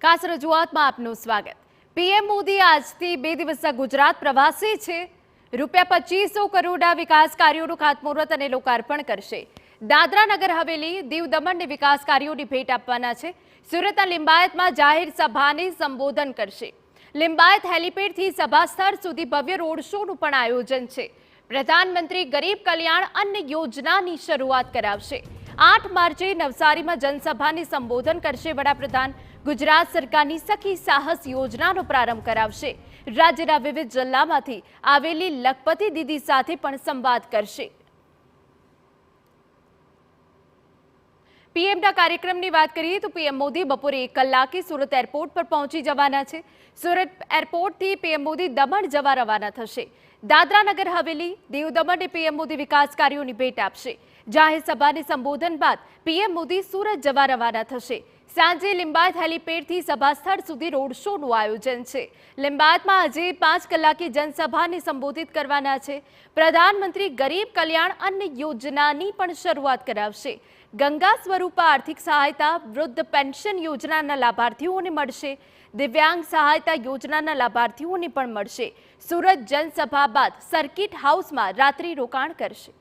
ખાસ રજૂઆતમાં આપનું સ્વાગત। પીએમ મોદી આજથી 2 દિવસના ગુજરાત પ્રવાસે છે। ₹2500 કરોડના વિકાસ કાર્યોનું ખાતમુહૂર્ત અને લોકાર્પણ કરશે। દાદરા નગર હવેલી, દીવ દમણને વિકાસ કાર્યોની ભેટ આપવાના છે। સુરતના લિંબાયતમાં જાહેર સભાને સંબોધન કરશે। લિંબાયત હેલિપેડથી સભા સ્થળ સુધી ભવ્ય રોડ શોનું પણ આયોજન છે। પ્રધાનમંત્રી ગરીબ કલ્યાણ અન્ન યોજનાની શરૂઆત કરાવશે। 8 માર્ચે નવસારીમાં જનસભાને સંબોધન કરશે વડાપ્રધાન। ગુજરાત સરકારની સખી સાહસ યોજનાનો પ્રારંભ કરાવશે। રાજ્યના વિવિધ જિલ્લામાંથી આવેલી લખપતિ દીદી સાથે પણ સંવાદ કરશે। પીએમના કાર્યક્રમની વાત કરીએ તો પીએમ મોદી બપોરે 1 કલાકે સુરત એરપોર્ટ પર પહોંચી જવાના છે। સુરત એરપોર્ટથી પીએમ મોદી દમણ જવા રવાના થશે। દાદરા નગર હવેલી, દીવ દમણને પીએમ મોદી વિકાસ કાર્યોની ભેટ આપશે। જાહેર સભાને સંબોધન બાદ પીએમ મોદી સુરત જવા રવાના થશે। સાંજે લિંબાયત હેલિપેડથી સભા સ્થળ સુધી રોડ શોનું આયોજન છે। લિંબાયતમાં આજે 5 કલાકે જનસભાને સંબોધિત કરવાના છે। પ્રધાનમંત્રી ગરીબ કલ્યાણ અન્ન યોજનાની પણ શરૂઆત કરાવશે। ગંગા સ્વરૂપા આર્થિક સહાયતા વૃદ્ધ પેન્શન યોજનાના લાભાર્થીઓને મળશે। દિવ્યાંગ સહાયતા યોજનાના લાભાર્થીઓને પણ મળશે। સુરત જનસભા બાદ સર્કિટ હાઉસમાં રાત્રિ રોકાણ કરશે।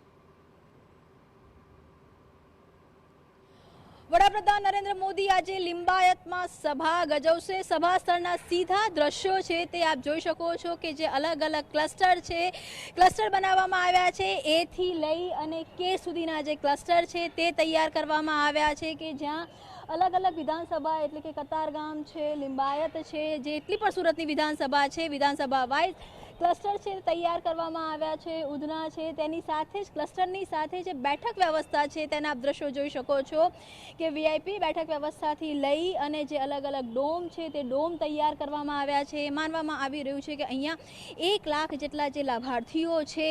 વડાપ્રધાન નરેન્દ્ર મોદી આજે લિંબાયતમાં સભા ગજવશે। સભા સ્થળના સીધા દ્રશ્યો છે તે આપ જોઈ શકો છો કે જે અલગ અલગ ક્લસ્ટર બનાવવામાં આવ્યા છે। એ થી લઈ અને કે સુધીના જે ક્લસ્ટર છે તે તૈયાર કરવામાં આવ્યા છે કે જ્યાં અલગ અલગ વિધાનસભા એટલે કે કતારગામ છે, લિંબાયત છે, જેટલી પણ સુરતની વિધાનસભા છે, વિધાનસભા વાઇઝ ક્લસ્ટર છે તૈયાર કરવામાં આવ્યા છે। ઉધના છે તેની સાથે જ ક્લસ્ટરની સાથે જે બેઠક વ્યવસ્થા છે તેના આપ દ્રશ્યો જોઈ શકો છો કે વીઆઈપી બેઠક વ્યવસ્થાથી લઈ અને જે અલગ અલગ ડોમ છે તે ડોમ તૈયાર કરવામાં આવ્યા છે। માનવામાં આવી રહ્યું છે કે અહીંયા 1 લાખ જેટલા જે લાભાર્થીઓ છે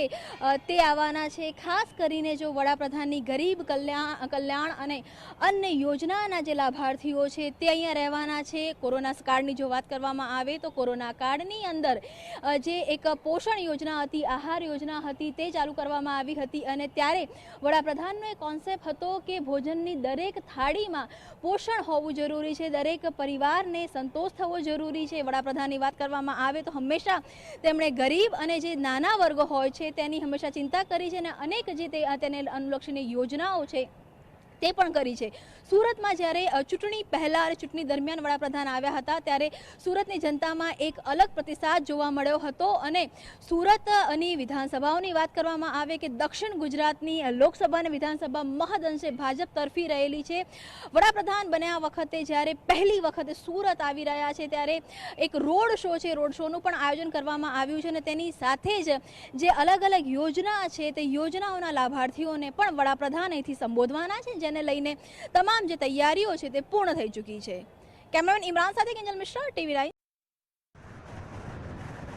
તે આવવાના છે। ખાસ કરીને જો વડાપ્રધાનની ગરીબ કલ્યાણ અને અન્ન યોજનાના જે લાભાર્થીઓ છે તે અહીંયા રહેવાના છે। કોરોના કાળની જો વાત કરવામાં આવે તો કોરોના કાળની અંદર જે એક પોષણ યોજના હતી, આહાર યોજના હતી તે ચાલુ કરવામાં આવી હતી અને ત્યારે વડાપ્રધાનનો એક કોન્સેપ્ટ હતો કે ભોજનની દરેક થાળીમાં પોષણ હોવું જરૂરી છે, દરેક પરિવારને સંતોષ થવો જરૂરી છે। વડાપ્રધાનની વાત કરવામાં આવે તો હંમેશા તેમણે ગરીબ અને જે નાના વર્ગ હોય છે તેની હંમેશા ચિંતા કરી છે અને અનેક જે તેને અનુલક્ષીની યોજનાઓ છે તે પણ કરી છે। સુરતમાં જ્યારે ચૂંટણી પહેલાં અને ચૂંટણી દરમિયાન વડાપ્રધાન આવ્યા હતા ત્યારે સુરતની જનતામાં એક અલગ પ્રતિસાદ જોવા મળ્યો હતો અને સુરતની વિધાનસભાઓની વાત કરવામાં આવે કે દક્ષિણ ગુજરાતની લોકસભા અને વિધાનસભા મહદઅંશે ભાજપ તરફી રહેલી છે। વડાપ્રધાન બન્યા વખતે જ્યારે પહેલી વખતે સુરત આવી રહ્યા છે ત્યારે એક રોડ શો છે, રોડ શોનું પણ આયોજન કરવામાં આવ્યું છે અને તેની સાથે જ જે અલગ અલગ યોજના છે તે યોજનાઓના લાભાર્થીઓને પણ વડાપ્રધાન અહીંથી સંબોધવાના છે, જેને લઈને તમામ જે તૈયારીઓ છે તે પૂર્ણ થઈ ચૂકી છે। કેમેરામેન ઇમરાન સાથે કિંજલ મિશ્રા, ટીવી લાઈવ।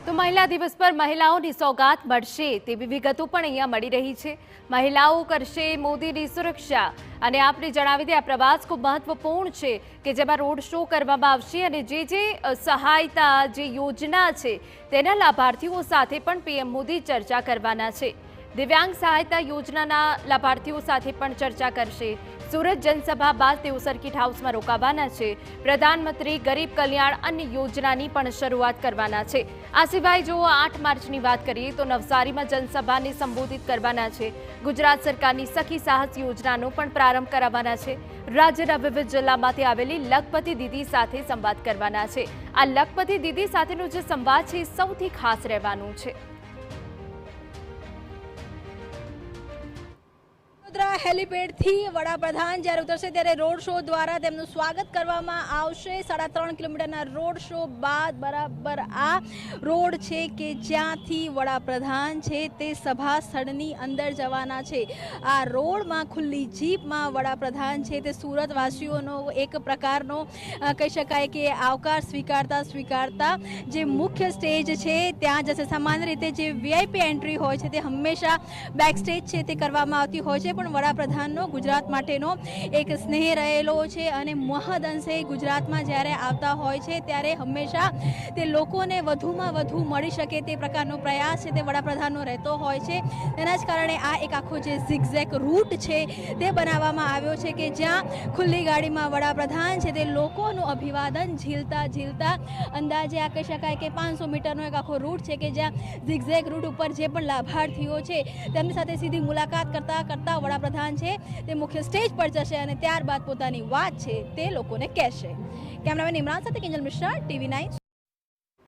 તો મહિલા દિવસ પર મહિલાઓની સોગાત મળશે તેવી વિગતો પણ અહીંયા મળી રહી છે। મહિલાઓ કરશે મોદીની સુરક્ષા અને આપને જણાવી દે આ પ્રવાસ ખૂબ મહત્વપૂર્ણ છે કે જેમાં રોડ શો કરવામાં આવશે અને જે સહાયતા જે યોજના છે તેના લાભાર્થીઓ સાથે પણ પીએમ મોદી ચર્ચા કરવાના છે। દિવ્યાંગ સહાયતા યોજનાના લાભાર્થીઓ સાથે પણ ચર્ચા કરશે। સુરત જનસભા બાદ તેઓ સર્કિટ હાઉસમાં રોકાવાના છે। પ્રધાનમંત્રી ગરીબ કલ્યાણ અન્ન યોજનાની પણ શરૂઆત કરવાના છે। આ સિવાય જો 8 માર્ચની વાત કરીએ તો નવસારીમાં જનસભાને સંબોધિત કરવાના છે। ગુજરાત સરકારની સખી સાહસ યોજનાનો પણ પ્રારંભ કરાવવાના છે। રાજ્યના વિવિધ જિલ્લામાંથી આવેલી લખપતિ દીદી સાથે સંવાદ કરવાના છે। આ લખપતિ દીદી સાથેનો જે સંવાદ છે સૌથી ખાસ રહેવાનું છે। હેલિપેડથી વડાપ્રધાન જ્યારે ઉતરશે ત્યારે રોડ શો દ્વારા તેમનું સ્વાગત કરવામાં આવશે। 3.5 કિલોમીટરના રોડ શો બાદ બરાબર આ રોડ છે કે જ્યાંથી વડાપ્રધાન છે તે સભા સ્થળની અંદર જવાના છે। આ રોડમાં ખુલ્લી જીપમાં વડાપ્રધાન છે તે સુરતવાસીઓનો એક પ્રકારનો કહી શકાય કે આવકાર સ્વીકારતા જે મુખ્ય સ્ટેજ છે ત્યાં જશે। સામાન્ય રીતે જે વીઆઈપી એન્ટ્રી હોય છે તે હંમેશા બેક સ્ટેજ છે તે કરવામાં આવતી હોય છે, પણ વડાપ્રધાનનો ગુજરાત માટેનો એક સ્નેહ રહેલો છે અને મહદઅંશે ગુજરાતમાં જ્યારે આવતા હોય છે ત્યારે હંમેશા તે લોકોને વધુમાં વધુ મળી શકે તે પ્રકારનો પ્રયાસ છે તે વડાપ્રધાનનો રહેતો હોય છે. તેના જ કારણે આ એક આખો જે ઝિગઝેગ રૂટ છે તે બનાવવામાં આવ્યો છે કે જ્યાં ખુલ્લી ગાડીમાં વડાપ્રધાન છે તે લોકોનું અભિવાદન ઝીલતા અંદાજે આ કહી શકાય કે 500 મીટરનો એક આખો રૂટ છે કે જ્યાં ઝિગઝેગ રૂટ ઉપર જે પણ લાભાર્થીઓ છે તેમની સાથે સીધી મુલાકાત કરતા વડાપ્રધાન છે તે મુખ્ય સ્ટેજ પર જશે અને ત્યારબાદ પોતાની વાત છે તે લોકોને કહેશે. કેમેરામેન ઇમરાન સાથે કિંજલ મિશ્રા, TV9.